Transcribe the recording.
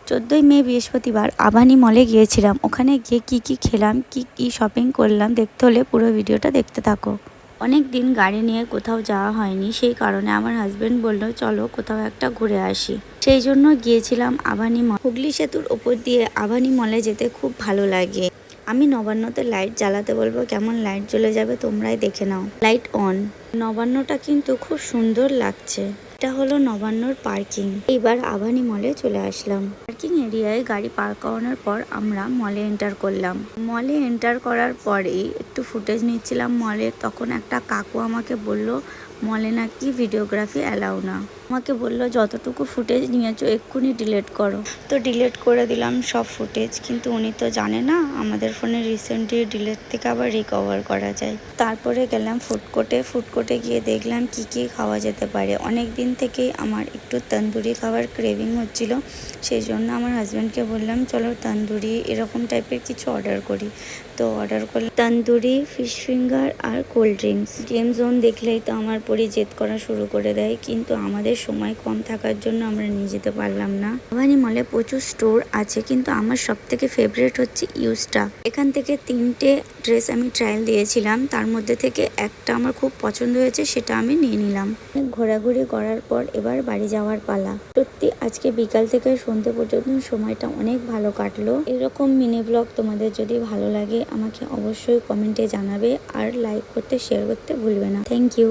14 মে বৃহস্পতিবার আবানি মলে গিয়েছিলাম। ওখানে গিয়ে কি খেলাম, কি শপিং করলাম দেখতে হলে পুরো ভিডিওটা দেখতে থাকো। অনেক দিন গাড়ি নিয়ে কোথাও যাওয়া হয়নি, সেই কারণে আমার হাজবেন্ড বললো চলো কোথাও একটা ঘুরে আসি। সেই জন্য গিয়েছিলাম আবানি মল। হুগলি সেতুর ওপর দিয়ে আবানি মলে যেতে খুব ভালো লাগে। আমি নবান্নতে লাইট জ্বালাতে বলবো, কেমন লাইট জ্বলে যাবে তোমরাই দেখে নাও। Light on. নবান্নটা কিন্তু খুব সুন্দর লাগছে। এটা হলো নবান্নর পার্কিং। এইবার আবানি মলে চলে আসলাম। পার্কিং এরিয়ায় গাড়ি পার্ক করানোর পর আমরা মলে এন্টার করলাম। মলে এন্টার করার পরেই একটু ফুটেজ নিচ্ছিলাম মলে। তখন একটা কাকু আমাকে বলল মলে নাকি ভিডিওগ্রাফি অ্যালাউ না। আমাকে বললো যতটুকু ফুটেজ নিয়েছো এক্ষুনি ডিলিট করো। তো ডিলিট করে দিলাম সব ফুটেজ, কিন্তু উনি তো জানে না আমাদের ফোনে রিসেন্টলি ডিলিট থেকে আবার রিকভার করা যায়। তারপরে গেলাম ফুডকোর্টে গিয়ে দেখলাম কি খাওয়া যেতে পারে। অনেক দিন থেকেই আমার একটু তন্দুরি খাবার ক্রেভিং হচ্ছিল, সেই জন্য আমার হাজব্যান্ডকে বললাম চলো তন্দুরি এরকম টাইপের কিছু অর্ডার করি। তো অর্ডার করলাম তন্দুরি, ফিশ ফিঙ্গার আর কোল্ড ড্রিঙ্কস। গেম জোন দেখলেই তো আমার পরি জেদ করা শুরু করে দেয়, কিন্তু আমাদের সময় কম থাকার জন্য আমরা নিয়ে যেতে পারলাম না। আবানি মলে প্রচুর স্টোর আছে, কিন্তু আমার সব থেকে ফেভারিট হচ্ছে ইউস্টা। এখান থেকে 3টে ড্রেস আমি ট্রায়াল দিয়েছিলাম, তার মধ্যে থেকে একটা আমার খুব পছন্দ হয়েছে, সেটা আমি নিয়ে নিলাম। ঘোরাঘুরি করার পর এবার বাড়ি যাওয়ার পালা। সত্যি আজকে বিকাল থেকে সন্ধ্যে পর্যন্ত সময়টা অনেক ভালো কাটলো। এরকম মিনি ব্লগ তোমাদের যদি ভালো লাগে আমাকে অবশ্যই কমেন্টে জানাবে, আর লাইক করতে শেয়ার করতে ভুলবে না। Thank you.